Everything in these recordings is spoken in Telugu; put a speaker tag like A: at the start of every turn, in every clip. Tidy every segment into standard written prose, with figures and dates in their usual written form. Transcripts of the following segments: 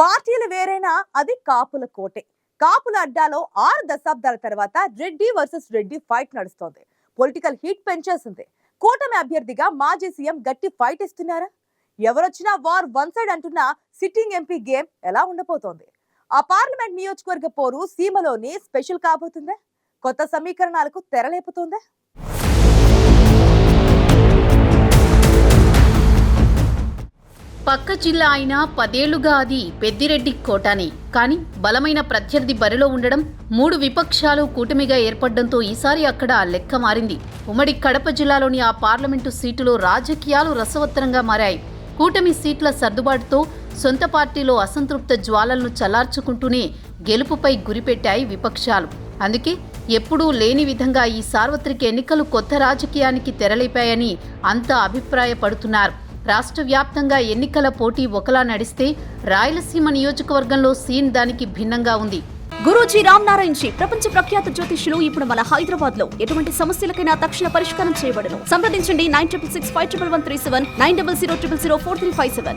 A: పార్టీలు వేరైనా అది కాపుల కోటే. కాపుల అడ్డాలో 6 దశాబ్దాల తర్వాత రెడ్డి వర్సెస్ రెడ్డి ఫైట్ నడుస్తోంది. పొలిటికల్ హీట్ పెంచేసింది. కూటమి అభ్యర్థిగా మాజీ సీఎం గట్టి ఫైట్ ఇస్తున్నారా? ఎవరొచ్చినా వార్ వన్ సైడ్ అంటున్న సిట్టింగ్ ఎంపీ గేమ్ ఎలా ఉండబోతోంది? ఆ పార్లమెంట్ నియోజకవర్గ పోరు సీమలోని స్పెషల్ కాబోతుందా? కొత్త సమీకరణాలకు తెరలేపుతోందా?
B: పక్క జిల్లా అయినా 10 ఏళ్లుగా అది పెద్దిరెడ్డి కోటానే. కానీ బలమైన ప్రత్యర్థి బరిలో ఉండడం, 3 విపక్షాలు కూటమిగా ఏర్పడడంతో ఈసారి అక్కడ లెక్క మారింది. ఉమ్మడి కడప జిల్లాలోని ఆ పార్లమెంటు సీటులో రాజకీయాలు రసవత్తరంగా మారాయి. కూటమి సీట్ల సర్దుబాటుతో సొంత పార్టీలో అసంతృప్త జ్వాలలను చల్లార్చుకుంటూనే గెలుపుపై గురిపెట్టాయి విపక్షాలు. అందుకే ఎప్పుడూ లేని విధంగా ఈ సార్వత్రిక ఎన్నికలు కొత్త రాజకీయానికి తెరలేపాయని అంతా అభిప్రాయపడుతున్నారు. రాష్ట్ర వ్యాప్తంగా ఎన్నికల పోటీ ఒకలా నడిస్తే రాయలసీమ నియోజకవర్గంలో సీన్ దానికి భిన్నంగా ఉంది.
C: గురూజీ రామ్ నారాయణ్ జీ ప్రపంచ ప్రఖ్యాత జ్యోతిష్యులు ఇప్పుడు మన హైదరాబాద్ లో ఎటువంటి సమస్యలకైనా తక్షణ పరిష్కారం చేయబడును. సంప్రదించండి 96651137 9000004357.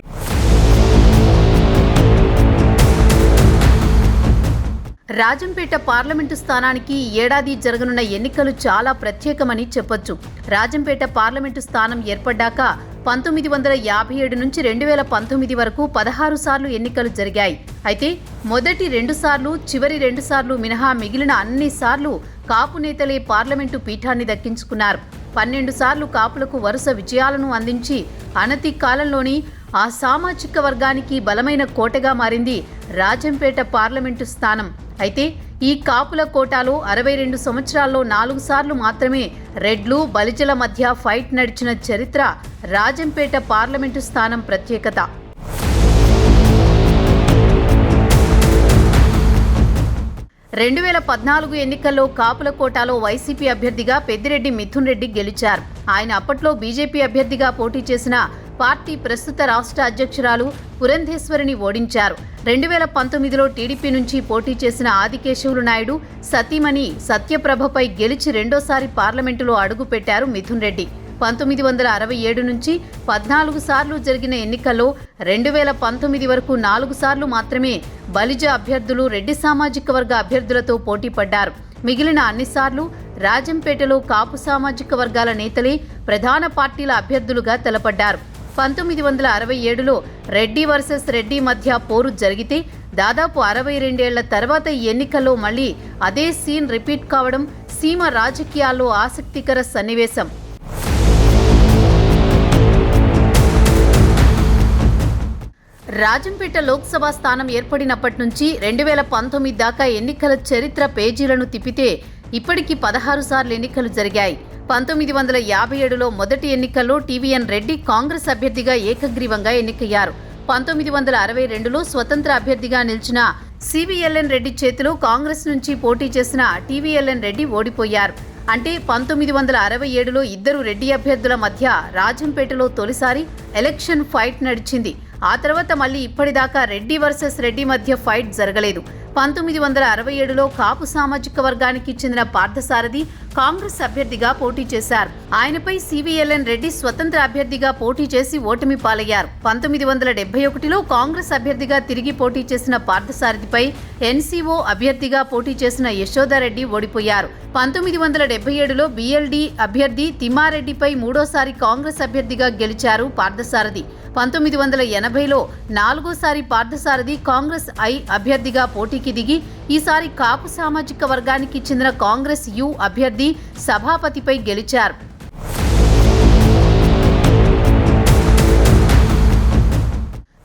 B: రాజంపేట పార్లమెంటు స్థానానికి ఈ ఏడాది జరగనున్న ఎన్నికలు చాలా ప్రత్యేకమని చెప్పొచ్చు. రాజంపేట పార్లమెంటు స్థానం ఏర్పడ్డాక 1957 నుంచి 2019 వరకు 16 సార్లు ఎన్నికలు జరిగాయి. అయితే మొదటి 2 సార్లు, చివరి 2 సార్లు మినహా మిగిలిన అన్ని సార్లు కాపు నేతలే పార్లమెంటు పీఠాన్ని దక్కించుకున్నారు. 12 సార్లు కాపులకు వరుస విజయాలను అందించి అనతి కాలంలోని ఆ సామాజిక వర్గానికి బలమైన కోటగా మారింది రాజంపేట పార్లమెంటు స్థానం. అయితే ఈ కాపుల కోటాలో 62 సంవత్సరాల్లో 4 సార్లు మాత్రమే రెడ్లు, బలిజల మధ్య ఫైట్ నడిచిన చరిత్ర రాజంపేట పార్లమెంటు స్థానం ప్రత్యేకత. రెండు 2014 ఎన్నికల్లో కాపుల కోటాలో వైసీపీ అభ్యర్థిగా పెద్దిరెడ్డి మిథున్ రెడ్డి గెలిచారు. ఆయన అప్పట్లో బీజేపీ అభ్యర్థిగా పోటీ చేసిన పార్టీ ప్రస్తుత రాష్ట్ర అధ్యక్షురాలు పురంధేశ్వరిని ఓడించారు. 2019లో టీడీపీ నుంచి పోటీ చేసిన ఆదికేశవులు నాయుడు సతీమణి సత్యప్రభపై గెలిచి రెండోసారి పార్లమెంటులో అడుగుపెట్టారు మిథున్ రెడ్డి. 1967 నుంచి 14 సార్లు జరిగిన ఎన్నికల్లో 2019 వరకు 4 సార్లు మాత్రమే బలిజ అభ్యర్థులు రెడ్డి సామాజిక వర్గ అభ్యర్థులతో పోటీ పడ్డారు. మిగిలిన అన్నిసార్లు రాజంపేటలో కాపు సామాజిక వర్గాల నేతలే ప్రధాన పార్టీల అభ్యర్థులుగా తెలపడ్డారు. 1967లో రెడ్డి వర్సెస్ రెడ్డి మధ్య పోరు జరిగితే దాదాపు 62 ఏళ్ల తర్వాత ఈ ఎన్నికల్లో మళ్లీ అదే సీన్ రిపీట్ కావడం సీమ రాజకీయాల్లో ఆసక్తికర సన్నివేశం. రాజంపేట లోక్సభ స్థానం ఏర్పడినప్పటి నుంచి 2019 దాకా ఎన్నికల చరిత్ర పేజీలను తిప్పితే ఇప్పటికి 16 సార్లు ఎన్నికలు జరిగాయి. 1957లో మొదటి ఎన్నికల్లో టీవీఎన్ రెడ్డి కాంగ్రెస్ అభ్యర్థిగా ఏకగ్రీవంగా ఎన్నికయ్యారు. 1962లో స్వతంత్ర అభ్యర్థిగా నిలిచిన సివిఎల్ఎన్ రెడ్డి చేతిలో కాంగ్రెస్ నుంచి పోటీ చేసిన టీవీఎల్ఎన్ రెడ్డి ఓడిపోయారు. అంటే 1967లో ఇద్దరు రెడ్డి అభ్యర్థుల మధ్య రాజంపేటలో తొలిసారి ఎలక్షన్ ఫైట్ నడిచింది. ఆ తర్వాత మళ్లీ ఇప్పటిదాకా రెడ్డి వర్సెస్ రెడ్డి మధ్య ఫైట్ జరగలేదు. 1967లో కాపు సామాజిక వర్గానికి చెందిన పార్థసారథి కాంగ్రెస్ అభ్యర్థిగా పోటీ చేశారు. ఆయనపై సివిఎల్ఎన్ రెడ్డి స్వతంత్ర అభ్యర్థిగా పోటీ చేసి ఓటమి పాలయ్యారు. 1971లో కాంగ్రెస్ అభ్యర్థిగా తిరిగి పోటీ చేసిన పార్థసారథిపై ఎన్సీఓ అభ్యర్థిగా పోటీ చేసిన యశోదారెడ్డి ఓడిపోయారు. 1977లో బిఎల్డి అభ్యర్థి తిమ్మారెడ్డిపై మూడోసారి కాంగ్రెస్ అభ్యర్థిగా గెలిచారు పార్థసారథి. 1980లో నాలుగోసారి పార్థసారథి కాంగ్రెస్ ఐ అభ్యర్థిగా పోటీకి దిగి ఈసారి కాపు సామాజిక వర్గానికి చెందిన కాంగ్రెస్ యు అభ్యర్థి సభాపతిపై గెలిచారు.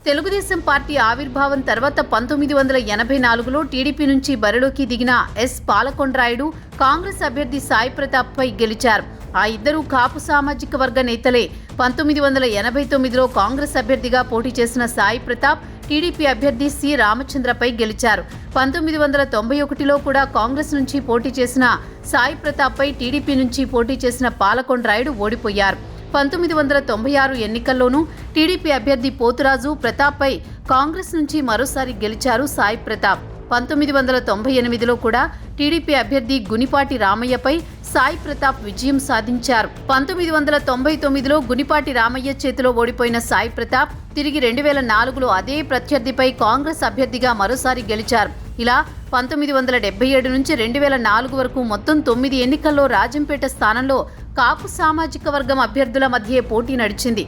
B: తెలుగుదేశం పార్టీ ఆవిర్భావం తర్వాత 1984లో టీడీపీ నుంచి బరిలోకి దిగిన ఎస్ పాలకొండ్రాయుడు కాంగ్రెస్ అభ్యర్థి సాయి ప్రతాప్ పై గెలిచారు. ఆ ఇద్దరు కాపు సామాజిక వర్గ నేతలే. 1989లో కాంగ్రెస్ అభ్యర్థిగా పోటీ చేసిన సాయి ప్రతాప్ టీడీపీ అభ్యర్థి సి రామచంద్రపై గెలిచారు. 1991లో కూడా కాంగ్రెస్ నుంచి పోటీ చేసిన సాయి ప్రతాప్పై టీడీపీ నుంచి పోటీ చేసిన పాలకొండ్రాయుడు ఓడిపోయారు. 1996 ఎన్నికల్లోనూ టీడీపీ అభ్యర్థి పోతురాజు ప్రతాప్పై కాంగ్రెస్ నుంచి మరోసారి గెలిచారు సాయి ప్రతాప్. 1998లో కూడా టీడీపీ అభ్యర్థి గునిపాటి రామయ్యపై సాయి ప్రతాప్ విజయం సాధించారు. 1999లో గునిపాటి రామయ్య చేతిలో ఓడిపోయిన సాయి ప్రతాప్ తిరిగి 2004లో అదే ప్రత్యర్థిపై కాంగ్రెస్ అభ్యర్థిగా మరోసారి గెలిచారు. ఇలా 1977 నుంచి 2004 వరకు మొత్తం 9 ఎన్నికల్లో రాజంపేట స్థానంలో కాపు సామాజిక వర్గం అభ్యర్థుల మధ్య పోటీ నడిచింది.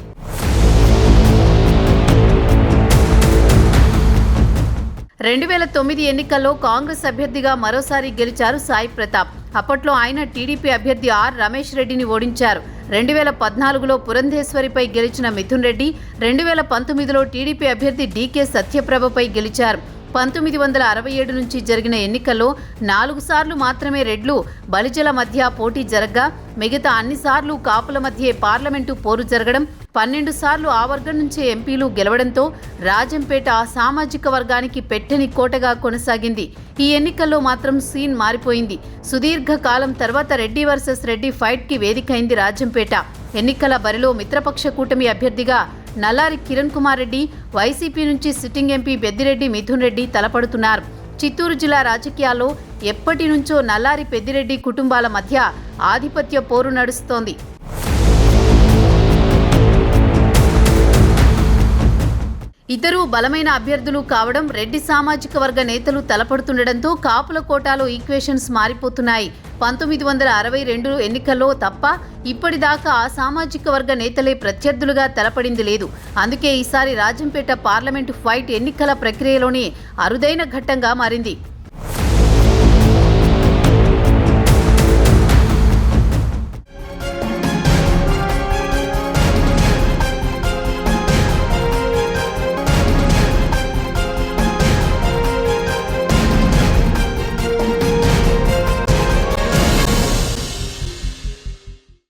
B: 2009 ఎన్నికల్లో కాంగ్రెస్ అభ్యర్థిగా మరోసారి గెలిచారు సాయి ప్రతాప్. అప్పట్లో ఆయన టీడీపీ అభ్యర్థి ఆర్ రమేష్ రెడ్డిని ఓడించారు. 2014లో పురంధేశ్వరిపై గెలిచిన మిథున్ రెడ్డి 2019లో టీడీపీ అభ్యర్థి డీకే సత్యప్రభపై గెలిచారు. 1967 నుంచి జరిగిన ఎన్నికల్లో 4 సార్లు మాత్రమే రెడ్లు బలిజల మధ్య పోటీ జరగ్గా మిగతా అన్ని సార్లు కాపుల మధ్య పార్లమెంటు పోరు జరగడం, 12 సార్లు ఆ వర్గం నుంచే ఎంపీలు గెలవడంతో రాజంపేట ఆ సామాజిక వర్గానికి పెట్టని కోటగా కొనసాగింది. ఈ ఎన్నికల్లో మాత్రం సీన్ మారిపోయింది. సుదీర్ఘ కాలం తర్వాత రెడ్డి వర్సెస్ రెడ్డి ఫైట్ కి వేదికైంది రాజంపేట. ఎన్నికల బరిలో మిత్రపక్ష కూటమి అభ్యర్థిగా నల్లారి కిరణ్ కుమార్ రెడ్డి, వైసీపీ నుంచి సిట్టింగ్ ఎంపీ పెద్దిరెడ్డి మిథున్ రెడ్డి తలపడుతున్నారు. చిత్తూరు జిల్లా రాజకీయాల్లో ఎప్పటి నుంచో నల్లారి పెద్దిరెడ్డి కుటుంబాల మధ్య ఆధిపత్య పోరు నడుస్తోంది. ఇద్దరూ బలమైన అభ్యర్థులు కావడం, రెడ్డి సామాజిక వర్గ నేతలు తలపడుతుండటంతో కాపుల కోటాలో ఈక్వేషన్స్ మారిపోతున్నాయి. 1962 ఎన్నికల్లో తప్ప ఇప్పటిదాకా ఆ సామాజిక వర్గ నేతలే ప్రత్యర్థులుగా తలపడింది లేదు. అందుకే ఈసారి రాజంపేట పార్లమెంటు ఫైట్ ఎన్నికల ప్రక్రియలోనే అరుదైన ఘట్టంగా మారింది.